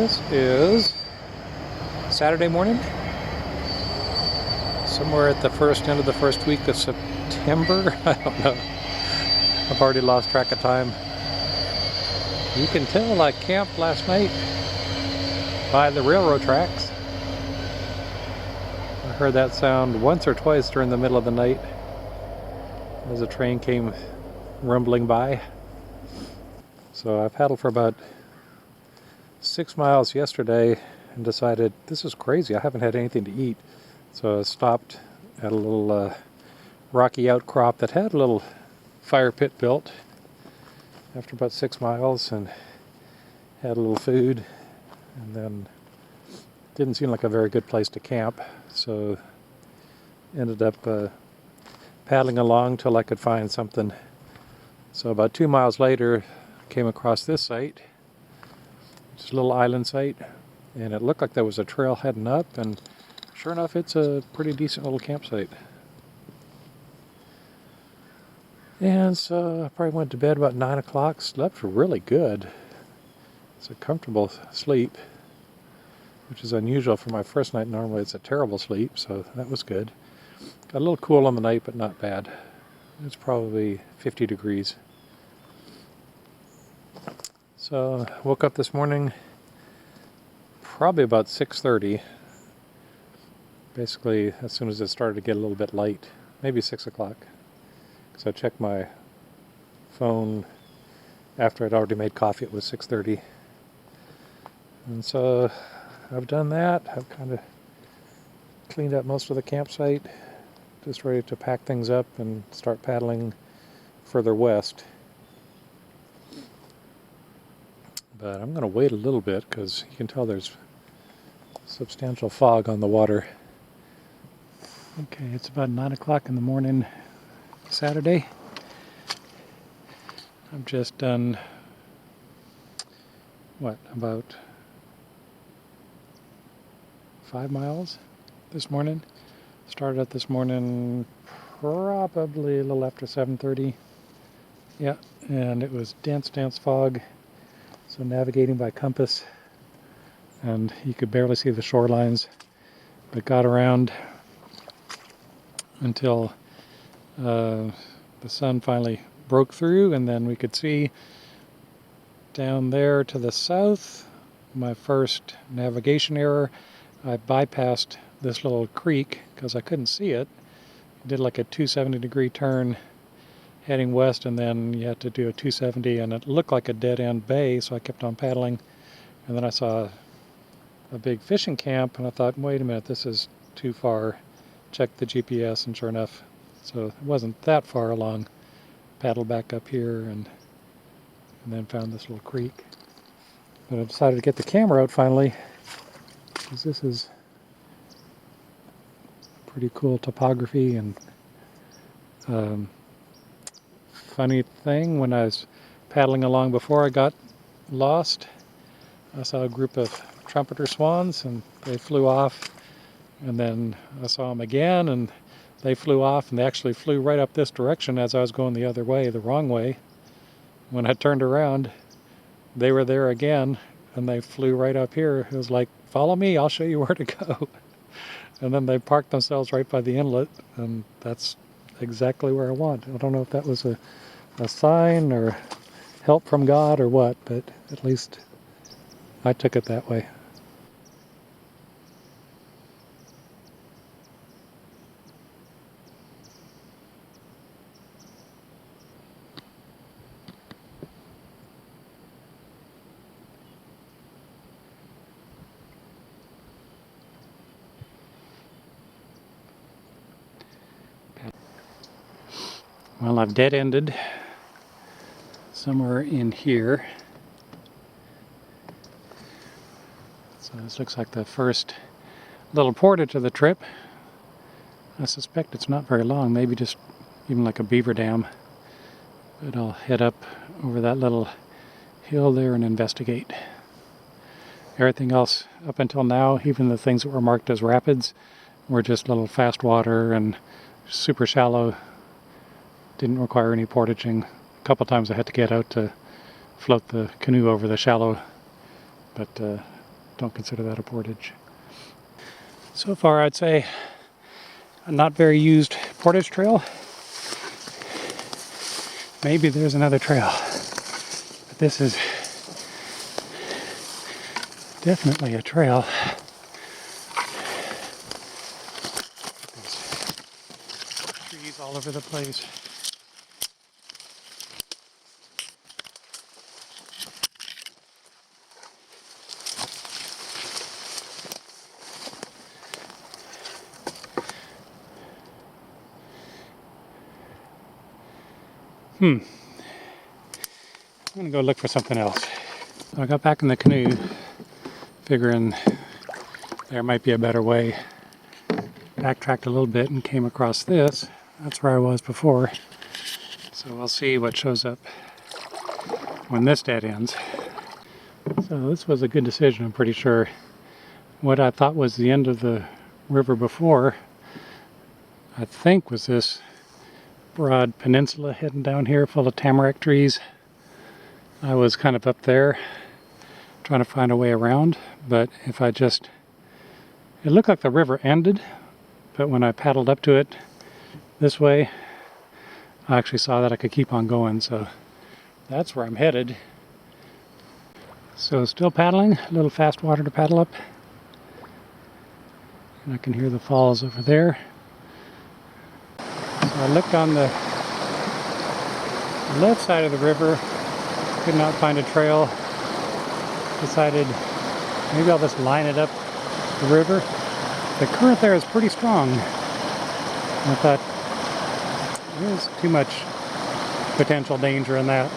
This is Saturday morning, somewhere at the end of the first week of September. I don't know. I've already lost track of time. You can tell I camped last night by the railroad tracks. I heard that sound once or twice during the middle of the night as a train came rumbling by. So I paddled for about 6 miles yesterday and decided this is crazy. I haven't had anything to eat. So I stopped at a little rocky outcrop that had a little fire pit built after about 6 miles and had a little food, and then didn't seem like a very good place to camp, so ended up paddling along till I could find something. So about 2 miles later came across this site. It's a little island site, and it looked like there was a trail heading up, and sure enough it's a pretty decent little campsite. And so I probably went to bed about 9 o'clock, slept really good. It's a comfortable sleep, which is unusual for my first night. Normally it's a terrible sleep, so that was good. Got a little cool on the night, but not bad. It's probably 50 degrees. So woke up this morning probably about 6:30. Basically as soon as it started to get a little bit light, maybe 6 o'clock. Because I checked my phone after I'd already made coffee. It was 6:30. And so I've done that. I've kind of cleaned up most of the campsite, just ready to pack things up and start paddling further west. But I'm going to wait a little bit because you can tell there's substantial fog on the water. Okay, it's about 9 o'clock in the morning Saturday. I've just done, about 5 miles this morning. Started out this morning probably a little after 7:30. Yeah, and it was dense fog. So navigating by compass, and you could barely see the shorelines, but got around until the sun finally broke through, and then we could see down there to the south. My first navigation error, I bypassed this little creek because I couldn't see it. Did like a 270-degree turn heading west, and then you had to do a 270, and it looked like a dead-end bay, so I kept on paddling. And then I saw a big fishing camp, and I thought, wait a minute, this is too far. Checked the GPS, and sure enough, so it wasn't that far along. Paddled back up here, and then found this little creek. But I decided to get the camera out finally, because this is pretty cool topography. And funny thing, when I was paddling along before I got lost, I saw a group of trumpeter swans, and they flew off, and then I saw them again, and they flew off, and they actually flew right up this direction as I was going the other way, the wrong way. When I turned around, they were there again, and they flew right up here. It was like, follow me, I'll show you where to go. And then they parked themselves right by the inlet, and that's exactly where I want. I don't know if that was a sign or help from God or what, but at least I took it that way. Well, I've dead-ended somewhere in here. So this looks like the first little portage of the trip. I suspect it's not very long, maybe just even like a beaver dam. But I'll head up over that little hill there and investigate. Everything else up until now, even the things that were marked as rapids, were just little fast water and super shallow. Didn't require any portaging. A couple times I had to get out to float the canoe over the shallow, but don't consider that a portage. So far, I'd say a not very used portage trail. Maybe there's another trail, but this is definitely a trail. There's trees all over the place. I'm gonna go look for something else. So I got back in the canoe, figuring there might be a better way. Backtracked a little bit and came across this. That's where I was before. So we'll see what shows up when this dead ends. So this was a good decision, I'm pretty sure. What I thought was the end of the river before, I think was this broad peninsula hidden down here full of tamarack trees. I was kind of up there trying to find a way around, but if I just, it looked like the river ended, but when I paddled up to it this way, I actually saw that I could keep on going, so that's where I'm headed. So still paddling, a little fast water to paddle up, and I can hear the falls over there. So I looked on the left side of the river, could not find a trail. Decided maybe I'll just line it up the river. The current there is pretty strong. I thought there's too much potential danger in that.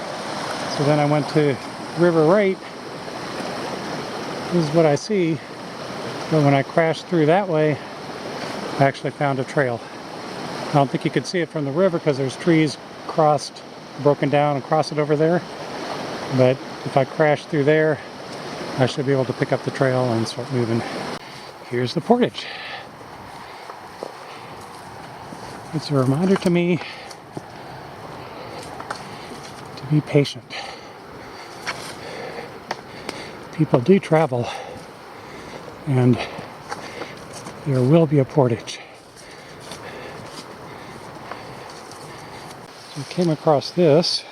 So then I went to river right. This is what I see. But when I crashed through that way, I actually found a trail. I don't think you could see it from the river because there's trees broken down across it over there. But if I crash through there, I should be able to pick up the trail and start moving. Here's the portage. It's a reminder to me to be patient. People do travel, and there will be a portage. So I came across this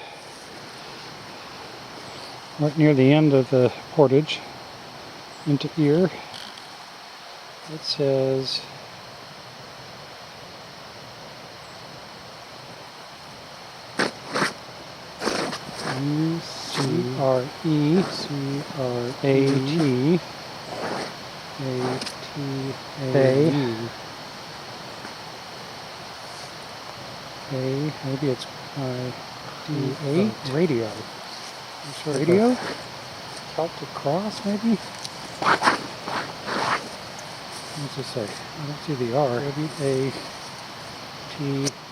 right near the end of the portage into here. It says UCRECRATA. Maybe it's D8 radio. Sort of radio? Celtic cross, maybe? What's it say? I don't see the R.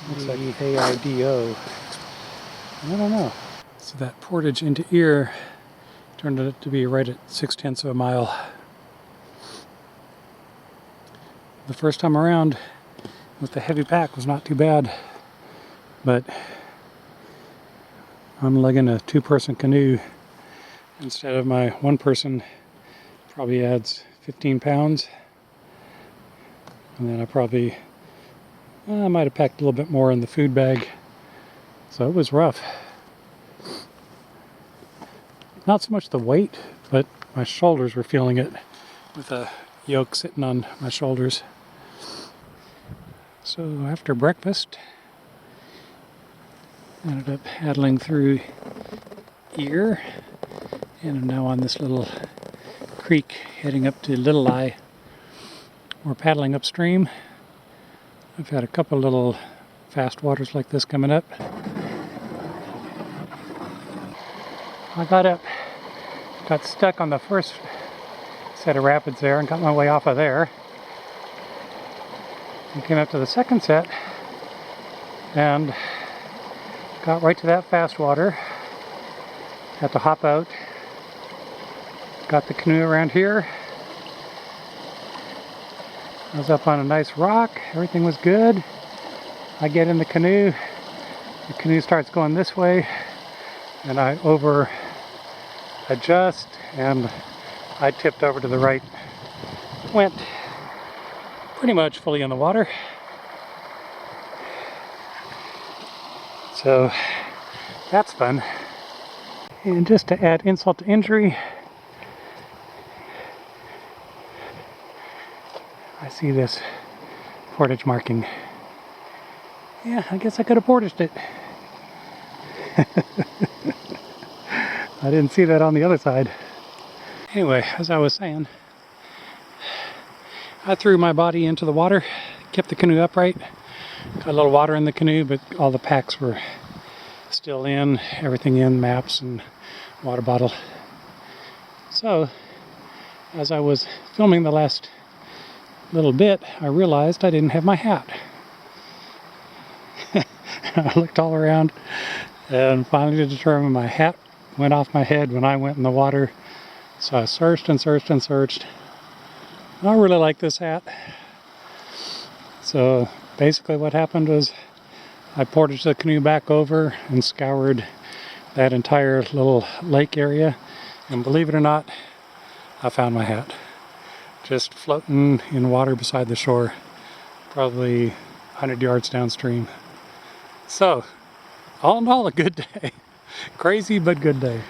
Looks like AIDO. I don't know. So that portage into Ear turned out to be right at 0.6 of a mile. The first time around with the heavy pack was not too bad, but I'm lugging a 2-person canoe instead of my 1-person. Probably adds 15 pounds. And then I might have packed a little bit more in the food bag. So it was rough. Not so much the weight, but my shoulders were feeling it with a yoke sitting on my shoulders. So after breakfast, ended up paddling through Ear, and I'm now on this little creek heading up to Little Eye. We're paddling upstream. I've had a couple little fast waters like this coming up. I got stuck on the first set of rapids there and got my way off of there. And came up to the second set and got right to that fast water. Had to hop out. Got the canoe around here. I was up on a nice rock. Everything was good. I get in the canoe starts going this way, and I over adjust and I tipped over to the right, went pretty much fully in the water. So that's fun. And just to add insult to injury, I see this portage marking. Yeah, I guess I could have portaged it. I didn't see that on the other side. Anyway, as I was saying, I threw my body into the water, kept the canoe upright. Got a little water in the canoe, but all the packs were still in, everything in, maps and water bottle. So, as I was filming the last little bit, I realized I didn't have my hat. I looked all around and finally determined my hat went off my head when I went in the water. So I searched and searched and searched. I really like this hat. So basically what happened was I portaged the canoe back over and scoured that entire little lake area, and believe it or not, I found my hat. Just floating in water beside the shore, probably 100 yards downstream. So, all in all, a good day. Crazy, but good day.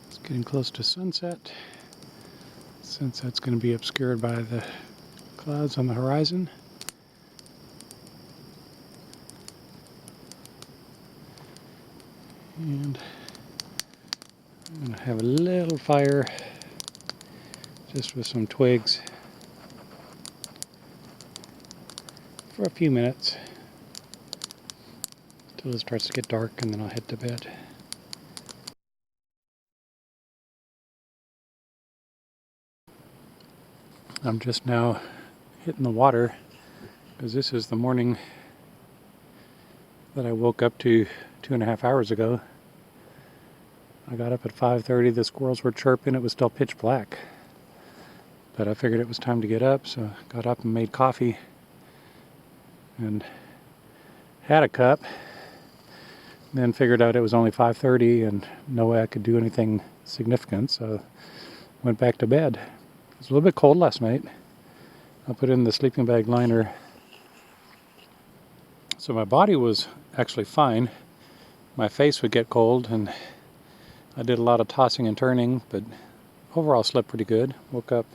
It's getting close to sunset. Sunset's going to be obscured by the clouds on the horizon. And I'm going to have a little fire just with some twigs for a few minutes until it starts to get dark, and then I'll head to bed. I'm just now hitting the water because this is the morning that I woke up to 2.5 hours ago. I got up at 5:30, the squirrels were chirping, it was still pitch black. But I figured it was time to get up, so I got up and made coffee and had a cup. Then figured out it was only 5:30 and no way I could do anything significant, so went back to bed. It was a little bit cold last night. I put in the sleeping bag liner. So my body was actually fine. My face would get cold and I did a lot of tossing and turning, but overall slept pretty good. Woke up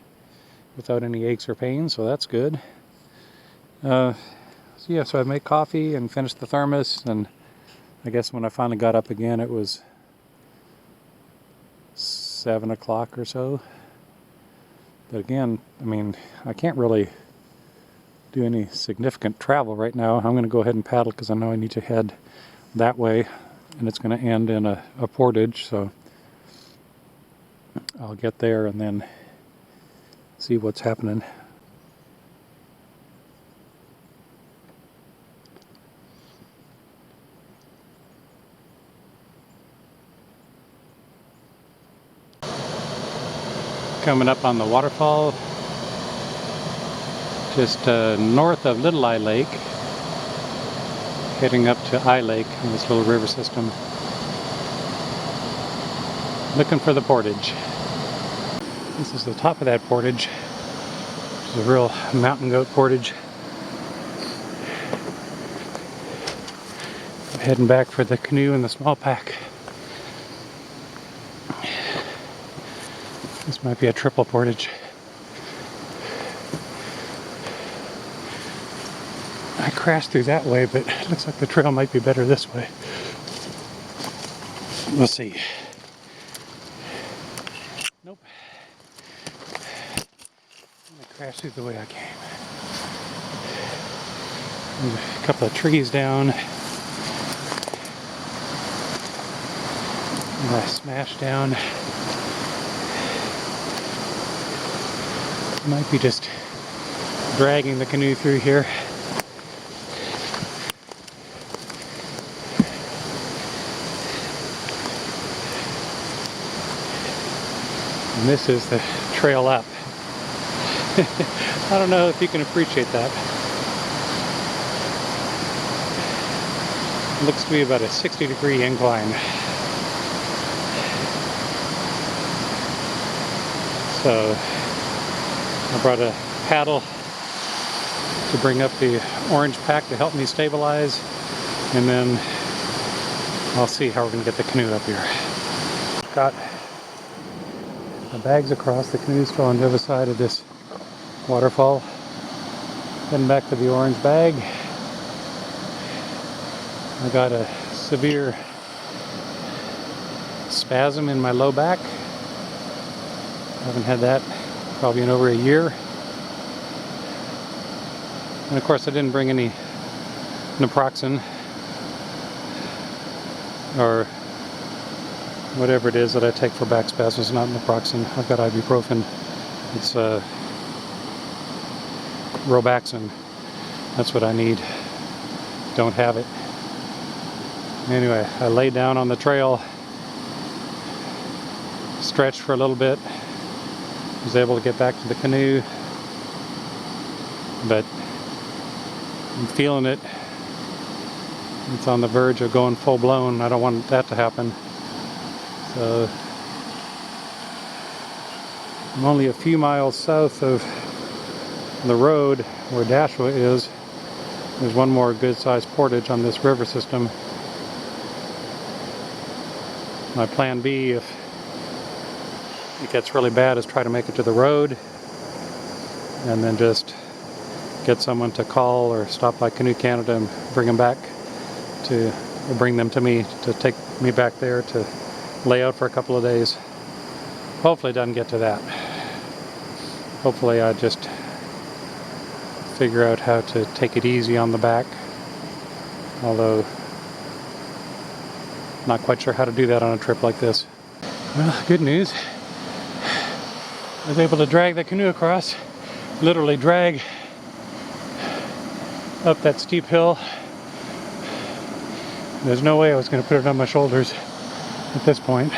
without any aches or pains, so that's good. So I made coffee and finished the thermos, and I guess when I finally got up again it was 7 o'clock or so. But again, I mean, I can't really do any significant travel right now. I'm going to go ahead and paddle because I know I need to head that way, and it's going to end in a portage, so I'll get there and then see what's happening. Coming up on the waterfall just north of Little Eye Lake, heading up to Eye Lake in this little river system, looking for the portage. This is the top of that portage, which is a real mountain goat portage. I'm heading back for the canoe and the small pack. This might be a triple portage. I crashed through that way, but it looks like the trail might be better this way. We'll see. Nope. I'm gonna crash through the way I came. There's a couple of trees down. And I smashed down. Might be just dragging the canoe through here. And this is the trail up. I don't know if you can appreciate that. It looks to be about a 60-degree incline. So I brought a paddle to bring up the orange pack to help me stabilize, and then I'll see how we're going to get the canoe up here. Got the bags across. The canoe's still on the other side of this waterfall. Heading back to the orange bag. I got a severe spasm in my low back. I haven't had that probably in over a year. And of course I didn't bring any naproxen or whatever it is that I take for back spasms. Not naproxen. I've got ibuprofen. It's Robaxin. That's what I need. Don't have it. Anyway, I laid down on the trail, stretched for a little bit, was able to get back to the canoe, but I'm feeling it. It's on the verge of going full blown. I don't want that to happen. So I'm only a few miles south of the road where Dashwa is. There's one more good-sized portage on this river system. My plan B, if it gets really bad, is try to make it to the road and then just get someone to call or stop by Canoe Canada and bring them back to, or bring them to me to take me back there to lay out for a couple of days. Hopefully it doesn't get to that. Hopefully I just figure out how to take it easy on the back, although not quite sure how to do that on a trip like this. Well, good news. I was able to drag the canoe across, literally drag up that steep hill. There's no way I was going to put it on my shoulders at this point.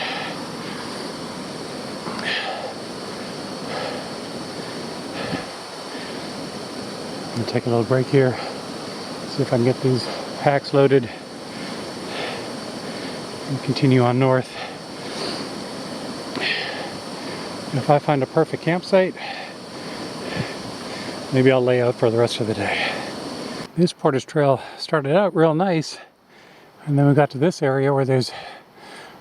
I'm going to take a little break here, see if I can get these packs loaded and continue on north. If I find a perfect campsite, maybe I'll lay out for the rest of the day. This portage trail started out real nice, and then we got to this area where there's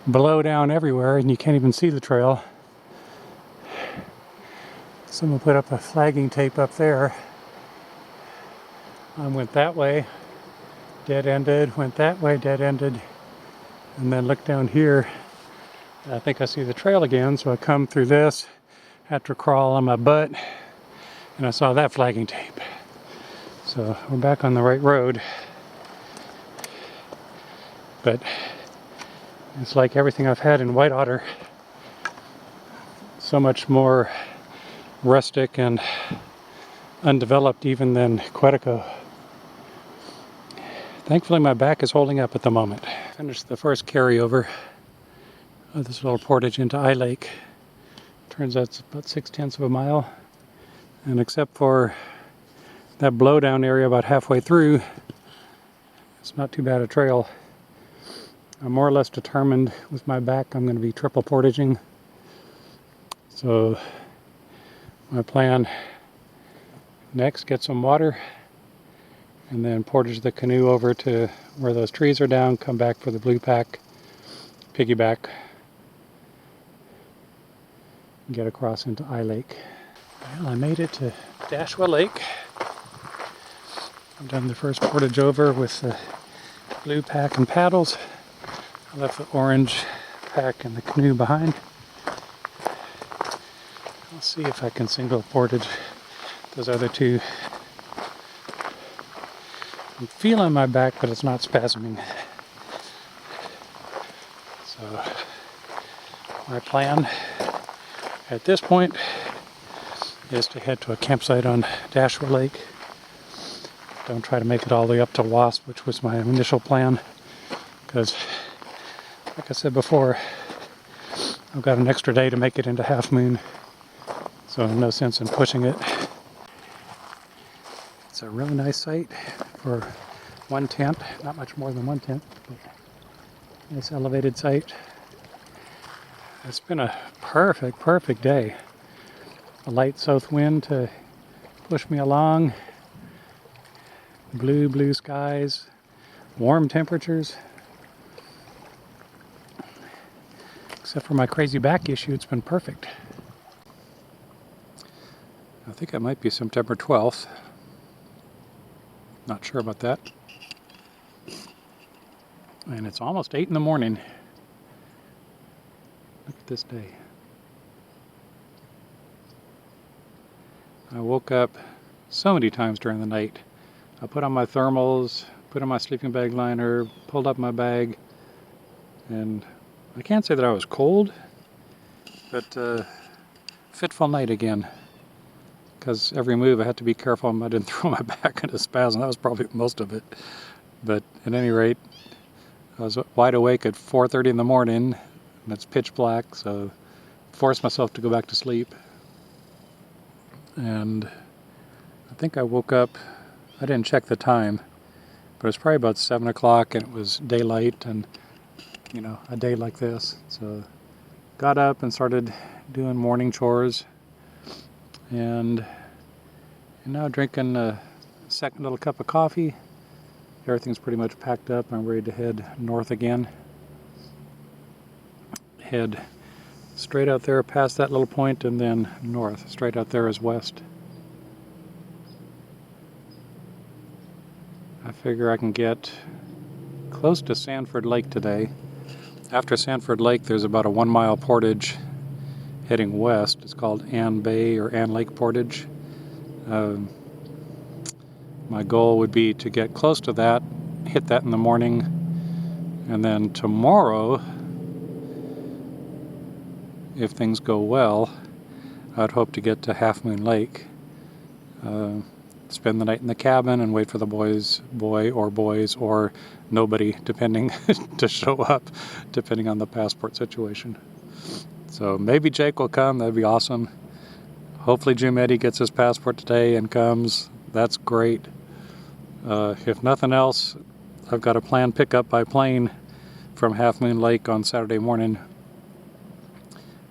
blow down everywhere and you can't even see the trail. Someone put up a flagging tape up there. I went that way, dead-ended, went that way, dead-ended, and then looked down here. I think I see the trail again, so I come through this, had to crawl on my butt, and I saw that flagging tape. So we're back on the right road. But it's like everything I've had in White Otter. So much more rustic and undeveloped even than Quetico. Thankfully my back is holding up at the moment. Finished the first carryover of this little portage into I Lake. Turns out it's about 6/10 of a mile. And except for that blowdown area about halfway through, it's not too bad a trail. I'm more or less determined with my back I'm going to be triple portaging. So my plan next, get some water and then portage the canoe over to where those trees are down, come back for the blue pack, piggyback, and get across into I Lake. Well, I made it to Dashwa Lake. I've done the first portage over with the blue pack and paddles. I left the orange pack and the canoe behind. I'll see if I can single portage those other two. I'm feeling my back, but it's not spasming. So my plan at this point is to head to a campsite on Dashwa Lake. Don't try to make it all the way up to Wasp, which was my initial plan, because like I said before, I've got an extra day to make it into Half Moon, so no sense in pushing it. It's a really nice site for one tent, not much more than one tent, but nice elevated site. It's been a perfect day. a light south wind to push me along. Blue skies, warm temperatures. Except for my crazy back issue, it's been perfect. I think it might be September 12th. Not sure about that. And it's almost 8 in the morning. Look at this day. I woke up so many times during the night. I put on my thermals, put on my sleeping bag liner, pulled up my bag, and I can't say that I was cold, but fitful night again. Because every move I had to be careful I didn't throw my back into spasm. That was probably most of it. But at any rate, I was wide awake at 4:30 in the morning, and it's pitch black, so I forced myself to go back to sleep. And I think I woke up, I didn't check the time, but it was probably about 7 o'clock and it was daylight and, you know, a day like this. So got up and started doing morning chores, and now drinking a second little cup of coffee. Everything's pretty much packed up. I'm ready to head north again. Head straight out there past that little point and then north. Straight out there is west. I figure I can get close to Sanford Lake today. After Sanford Lake, there's about a 1 mile portage heading west. It's called Ann Bay or Ann Lake Portage. My goal would be to get close to that, hit that in the morning, and then tomorrow, if things go well, I'd hope to get to Half Moon Lake. Spend the night in the cabin and wait for the boys or nobody, depending, to show up, depending on the passport situation. So maybe Jake will come. That'd be awesome. Hopefully Jim Eddy gets his passport today and comes. That's great. If nothing else, I've got a planned pickup by plane from Half Moon Lake on Saturday morning.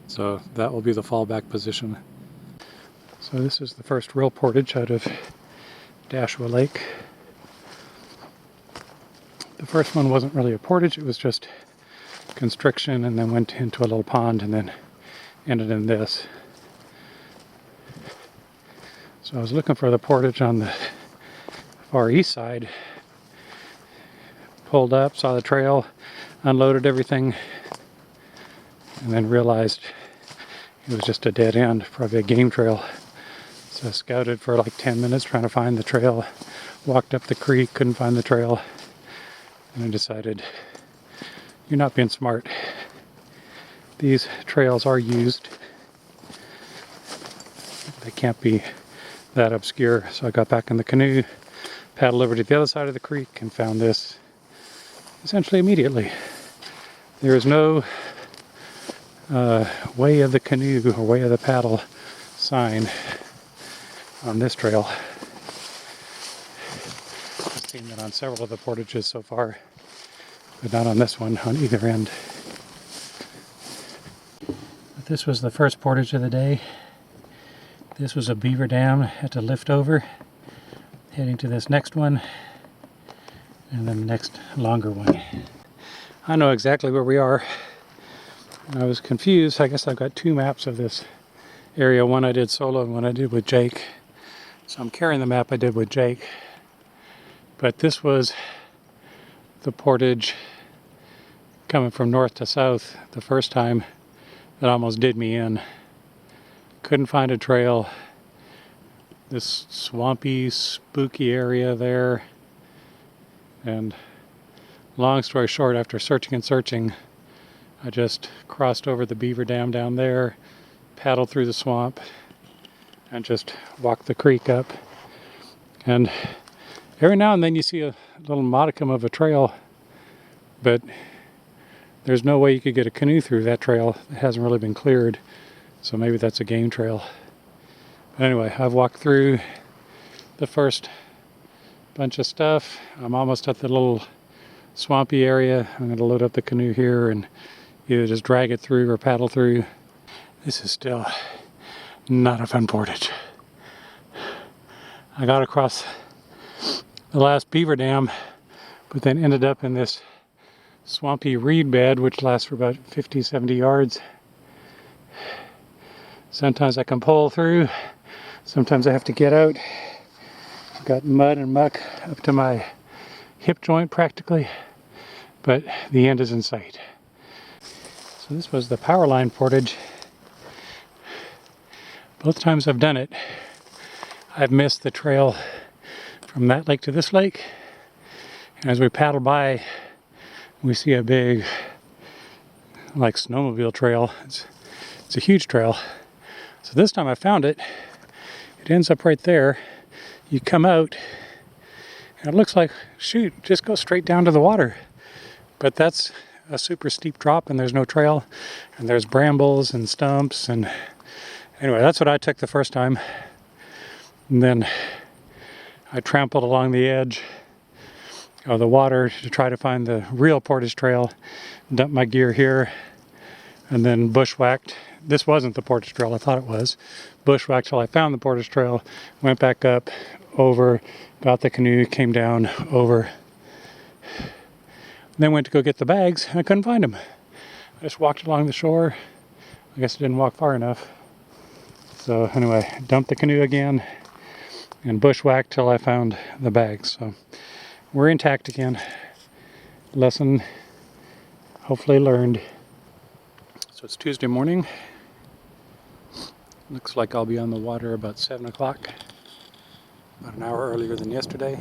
So that will be the fallback position. So this is the first real portage out of Dashwa Lake. The first one wasn't really a portage, it was just constriction, and then went into a little pond and then ended in this. So I was looking for the portage on the far east side, pulled up, saw the trail, unloaded everything, and then realized it was just a dead end, probably a game trail. So I scouted for like 10 minutes trying to find the trail, walked up the creek, couldn't find the trail, and I decided, you're not being smart. These trails are used. They can't be that obscure. So I got back in the canoe, paddled over to the other side of the creek, and found this essentially immediately. There is no way of the canoe or way of the paddle sign on this trail. I've seen that on several of the portages so far, but not on this one, on either end. But this was the first portage of the day. This was a beaver dam, had to lift over, heading to this next one, and then the next longer one. I know exactly where we are. I was confused. I guess I've got two maps of this area. One I did solo and one I did with Jake. So I'm carrying the map I did with Jake. But this was the portage coming from north to south the first time that almost did me in. Couldn't find a trail. This swampy, spooky area there. And long story short, after searching and searching, I just crossed over the beaver dam down there, paddled through the swamp, and just walked the creek up. And every now and then you see a little modicum of a trail, but there's no way you could get a canoe through that trail. It hasn't really been cleared, so maybe that's a game trail. But anyway, I've walked through the first bunch of stuff. I'm almost at the little swampy area. I'm going to load up the canoe here and either just drag it through or paddle through. This is still Not a fun portage. I got across the last beaver dam, but then ended up in this swampy reed bed, which lasts for about 50, 70 yards. Sometimes I can pull through, sometimes I have to get out. I've got mud and muck up to my hip joint practically, but the end is in sight. So this was the power line portage. Both times I've done it, I've missed the trail from that lake to this lake. And as we paddle by, we see a big, like, snowmobile trail. It's a huge trail. So this time I found it. It ends up right there. You come out, and it looks like, shoot, just go straight down to the water. But that's a super steep drop, and there's no trail, and there's brambles and stumps, and anyway, that's what I took the first time. And then I trampled along the edge of the water to try to find the real portage trail, dumped my gear here, and then bushwhacked. This wasn't the portage trail, I thought it was. Bushwhacked till I found the portage trail, went back up, over, got the canoe, came down, over. Then went to go get the bags, and I couldn't find them. I just walked along the shore. I guess I didn't walk far enough. So anyway, dumped the canoe again and bushwhacked till I found the bags. So we're intact again. Lesson hopefully learned. So it's Tuesday morning. Looks like I'll be on the water about 7 o'clock. About an hour earlier than yesterday.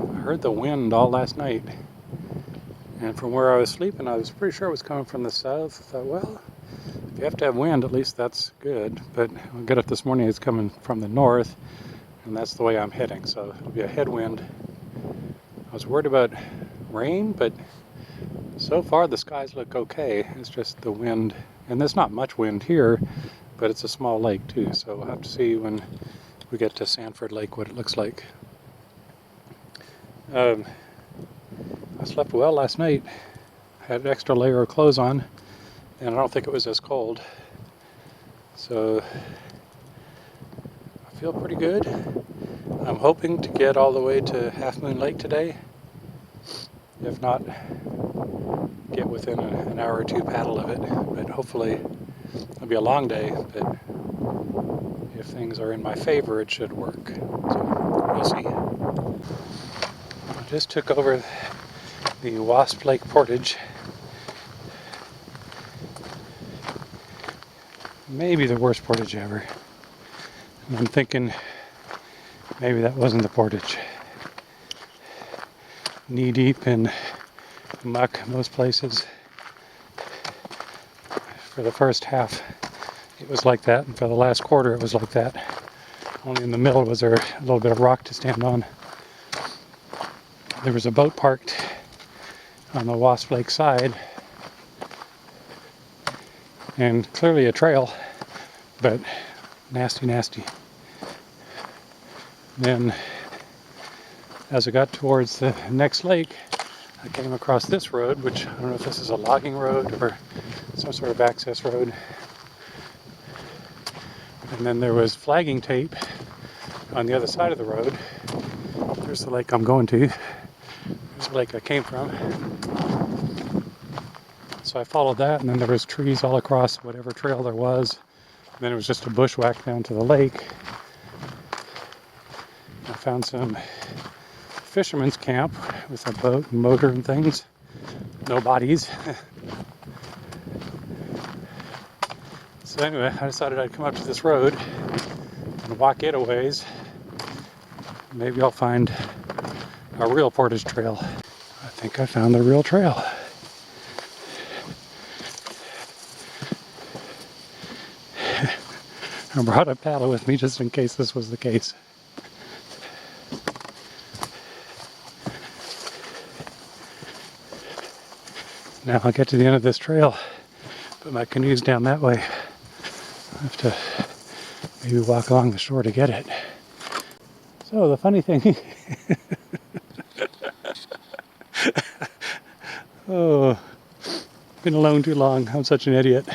I heard the wind all last night. And from where I was sleeping, I was pretty sure it was coming from the south. I thought, well, if you have to have wind, at least that's good. But I got up this morning, it's coming from the north, and that's the way I'm heading. So it'll be a headwind. I was worried about rain, but so far the skies look okay. It's just the wind, and there's not much wind here, but it's a small lake too. So we'll have to see when we get to Sanford Lake what it looks like. I slept well last night. I had an extra layer of clothes on, and I don't think it was as cold. So I feel pretty good. I'm hoping to get all the way to Half Moon Lake today. If not, get within an hour or two paddle of it. But hopefully it'll be a long day, but if things are in my favor, it should work. So we'll see. I just took over the Wasp Lake portage. Maybe the worst portage ever. And I'm thinking maybe that wasn't the portage. Knee deep in muck most places. For the first half it was like that, and for the last quarter it was like that. Only in the middle was there a little bit of rock to stand on. There was a boat parked on the Wasp Lake side, and clearly a trail, but nasty, nasty. Then as I got towards the next lake, I came across this road, which I don't know if this is a logging road or some sort of access road. And then there was flagging tape on the other side of the road. There's the lake I'm going to. There's the lake I came from. So I followed that, and then there was trees all across whatever trail there was. And then it was just a bushwhack down to the lake. I found some fisherman's camp with a boat and motor and things. No bodies. So anyway, I decided I'd come up to this road and walk it a ways. Maybe I'll find a real portage trail. I think I found the real trail. I brought a paddle with me just in case this was the case. Now I'll get to the end of this trail, but my canoe's down that way. I have to maybe walk along the shore to get it. So the funny thing, oh, been alone too long. I'm such an idiot.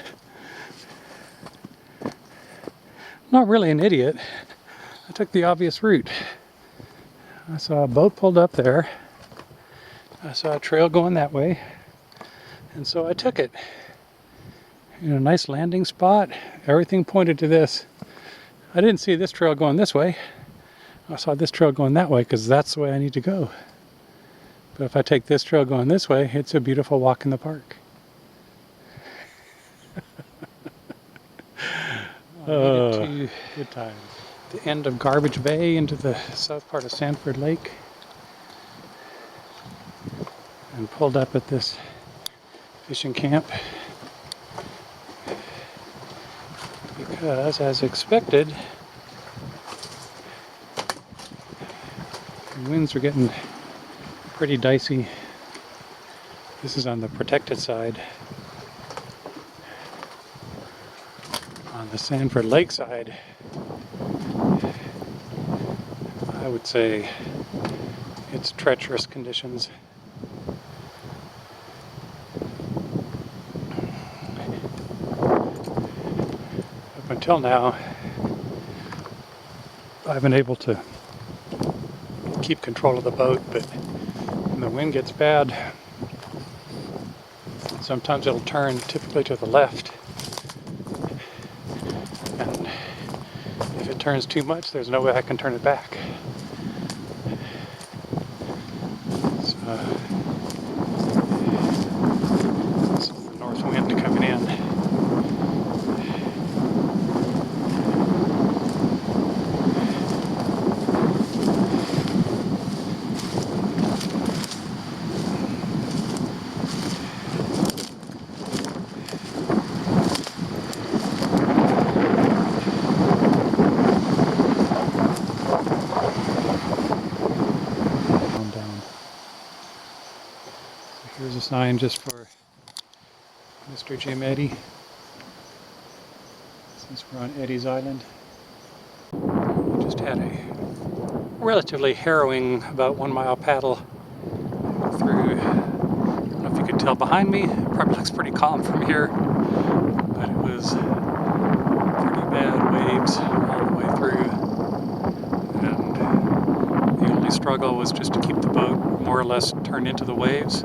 not really an idiot. I took the obvious route. I saw a boat pulled up there. I saw a trail going that way. And so I took it. In a nice landing spot. Everything pointed to this. I didn't see this trail going this way. I saw this trail going that way because that's the way I need to go. But if I take this trail going this way, it's a beautiful walk in the park. Good times. The end of Garbage Bay into the south part of Sanford Lake. And pulled up at this fishing camp. Because, as expected, the winds are getting pretty dicey. This is on the protected side. On the Sanford Lake side, I would say it's treacherous conditions. Up until now, I've been able to keep control of the boat, but when the wind gets bad, sometimes it'll turn typically to the left. And if it turns too much, there's no way I can turn it back. So, this is the north wind coming in. Here's a sign just for Mr. Jim Eddy, since we're on Eddy's Island. We just had a relatively harrowing about 1 mile paddle through, I don't know if you could tell behind me, it probably looks pretty calm from here, but it was pretty bad waves all the way through, and the only struggle was just to keep the boat more or less turned into the waves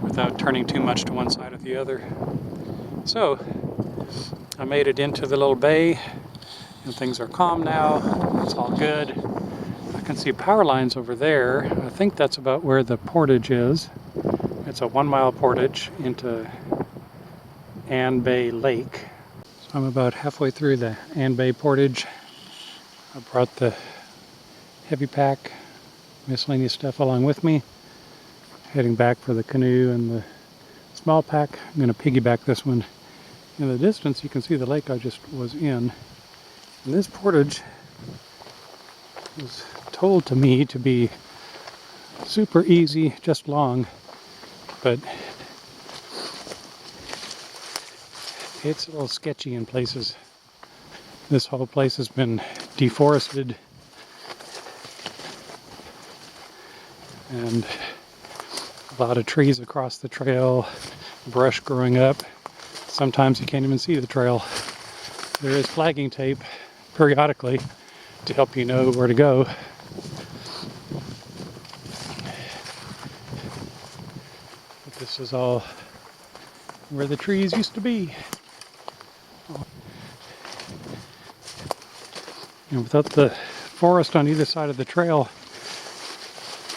without turning too much to one side or the other. So I made it into the little bay and things are calm now. It's all good. I can see power lines over there. I think that's about where the portage is. It's a 1 mile portage into Ann Bay Lake. So I'm about halfway through the Ann Bay portage. I brought the heavy pack, miscellaneous stuff along with me. Heading back for the canoe and the small pack. I'm going to piggyback this one. In the distance you can see the lake I just was in. And this portage was told to me to be super easy, just long, but it's a little sketchy in places. This whole place has been deforested and a lot of trees across the trail, brush growing up. Sometimes you can't even see the trail. There is flagging tape periodically to help you know where to go. But this is all where the trees used to be. And without the forest on either side of the trail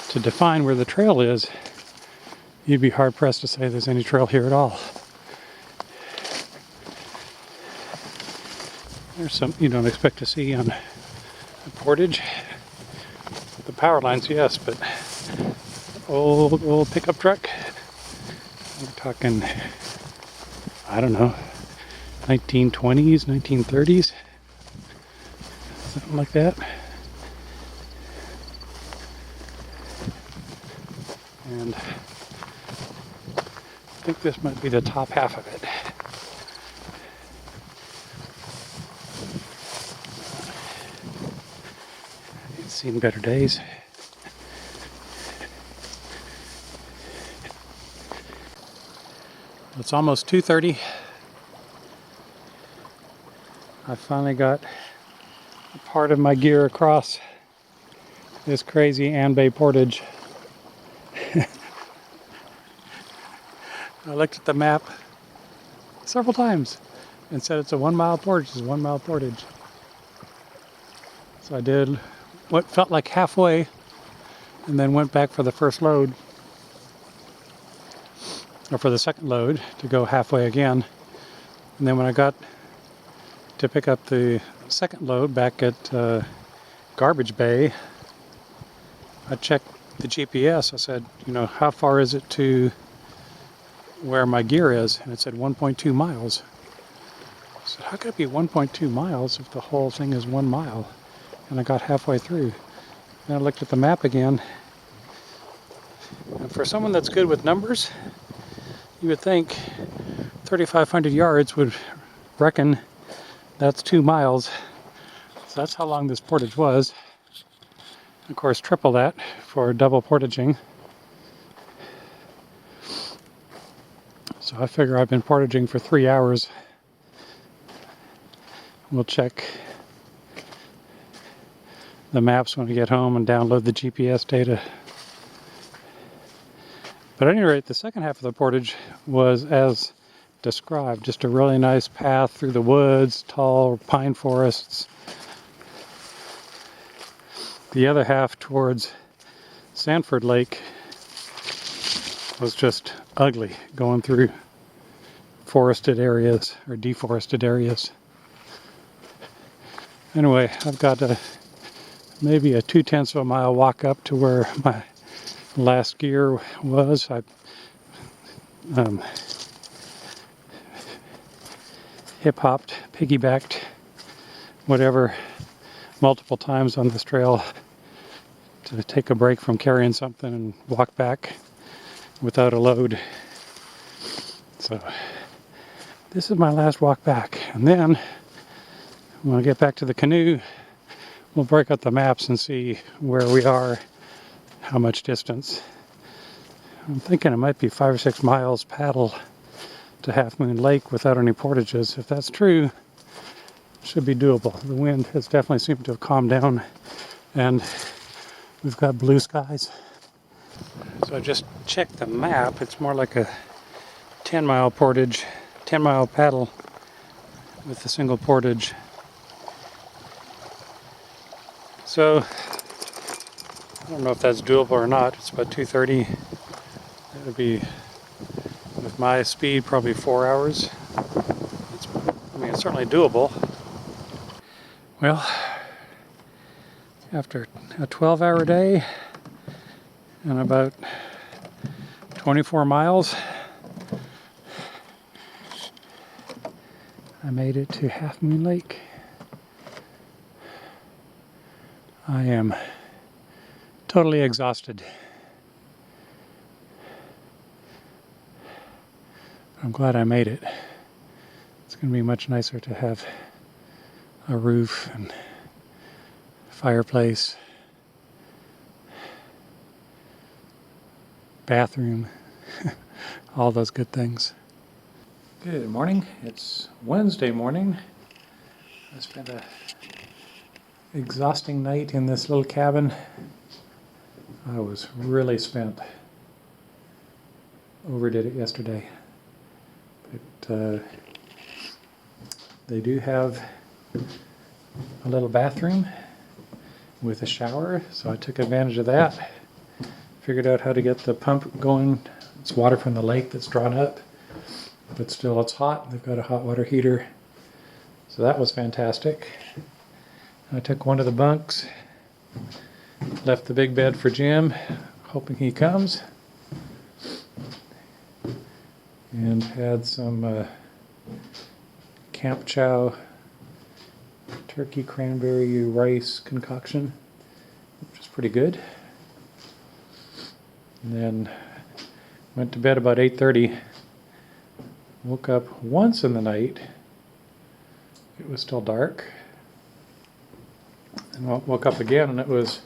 to define where the trail is, you'd be hard-pressed to say there's any trail here at all. There's something you don't expect to see on a portage. The power lines, yes, but old pickup truck. We're talking, I don't know, 1920s, 1930s, something like that. And I think this might be the top half of it. It's seen better days. It's almost 2:30. I finally got part of my gear across this crazy Anbay portage. I looked at the map several times and said it's a 1 mile portage, it's a 1 mile portage. So I did what felt like halfway and then went back for the first load, or for the second load, to go halfway again. And then when I got to pick up the second load back at Garbage Bay, I checked the GPS. I said, you know, how far is it to where my gear is? And it said 1.2 miles. I said, how could it be 1.2 miles if the whole thing is 1 mile? And I got halfway through. Then I looked at the map again. And for someone that's good with numbers, you would think 3,500 yards would reckon that's 2 miles. So that's how long this portage was. Of course, triple that for double portaging. So I figure I've been portaging for 3 hours. We'll check the maps when we get home and download the GPS data. But at any rate, the second half of the portage was as described. Just a really nice path through the woods, tall pine forests. The other half towards Sanford Lake was just ugly, going through forested areas or deforested areas. Anyway, I've got maybe a 2/10 of a mile walk up to where my last gear was. I hip-hopped, piggybacked, whatever, multiple times on this trail to take a break from carrying something and walk back without a load. So this is my last walk back, and then when I get back to the canoe, we'll break out the maps and see where we are, how much distance. I'm thinking it might be 5 or 6 miles paddle to Half Moon Lake without any portages. If that's true, it should be doable. The wind has definitely seemed to have calmed down, and we've got blue skies. So I just checked the map. It's more like a 10-mile portage, 10-mile paddle with a single portage. So I don't know if that's doable or not. It's about 2:30. That would be, with my speed, probably 4 hours. It's certainly doable. Well, after a 12-hour day and about 24 miles, I made it to Half Moon Lake. I am totally exhausted. I'm glad I made it. It's going to be much nicer to have a roof and fireplace, bathroom, all those good things. Good morning. It's Wednesday morning. I spent a exhausting night in this little cabin. I was really spent. Overdid it yesterday. But they do have a little bathroom with a shower, so I took advantage of that. Figured out how to get the pump going. It's water from the lake that's drawn up, but still it's hot. They've got a hot water heater, so that was fantastic. I took one of the bunks, left the big bed for Jim, hoping he comes, and had some Camp Chow turkey cranberry rice concoction, which is pretty good. And then went to bed about 8:30. Woke up once in the night. It was still dark. And woke up again and it was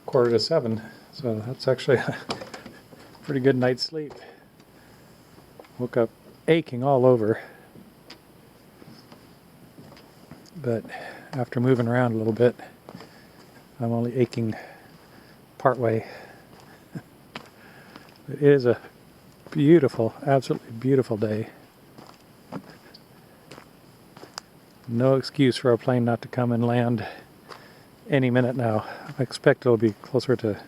6:45. So that's actually a pretty good night's sleep. Woke up aching all over. But after moving around a little bit. I'm only aching part way. It is a beautiful, absolutely beautiful day. No excuse for a plane not to come and land any minute now. I expect it'll be closer to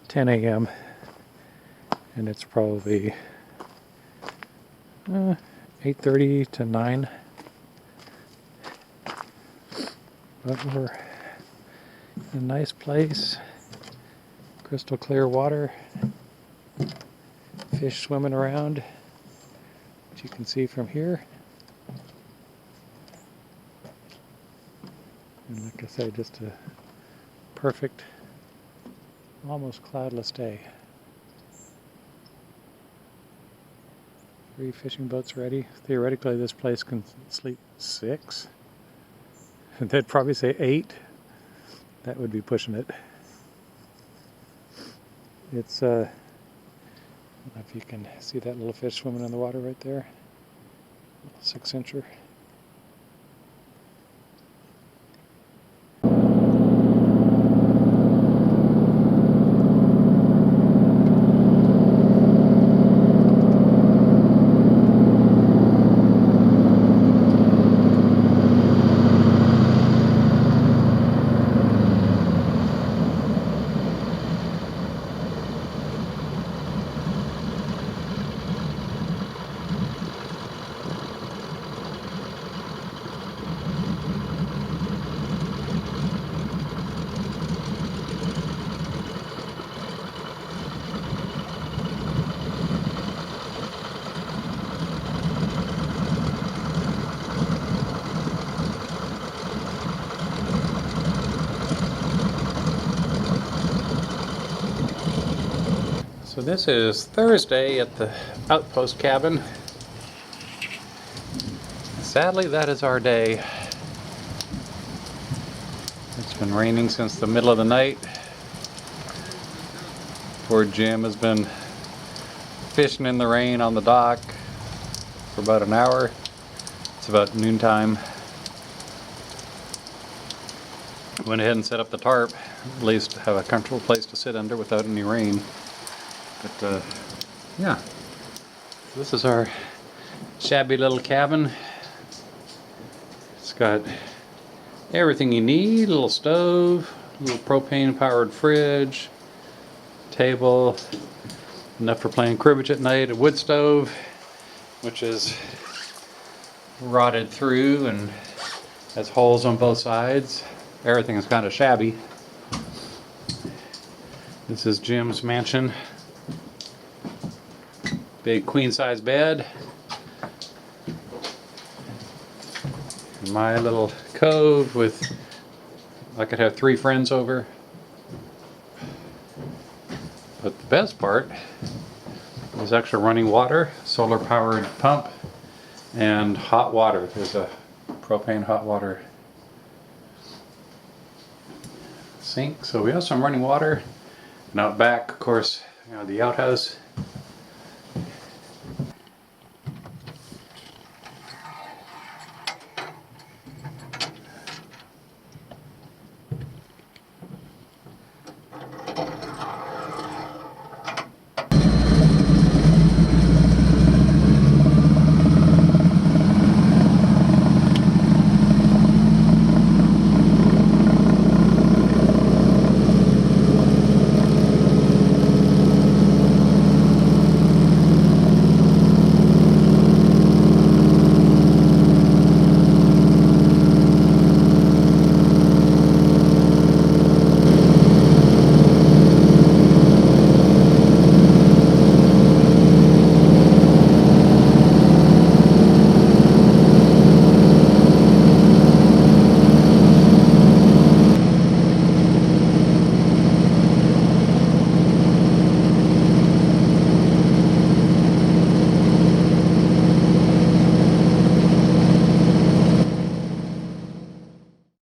10 a.m. and it's probably 8:30 to 9. But we're in a nice place. Crystal clear water. Fish swimming around, which you can see from here. And like I say, just a perfect, almost cloudless day. 3 fishing boats ready. Theoretically, this place can sleep 6. They'd probably say 8. That would be pushing it. It's, I don't know if you can see that little fish swimming in the water right there. 6-incher. So this is Thursday at the outpost cabin. Sadly, that is our day. It's been raining since the middle of the night. Poor Jim has been fishing in the rain on the dock for about an hour. It's about noontime. Went ahead and set up the tarp, at least have a comfortable place to sit under without any rain. But yeah, this is our shabby little cabin. It's got everything you need: a little stove, a little propane powered fridge, table, enough for playing cribbage at night, a wood stove which is rotted through and has holes on both sides. Everything is kind of shabby. This is Jim's mansion. Big queen size bed. My little cove with, I could have 3 friends over. But the best part is actually running water, solar powered pump, and hot water. There's a propane hot water sink. So we have some running water. And out back, of course, you know, the outhouse.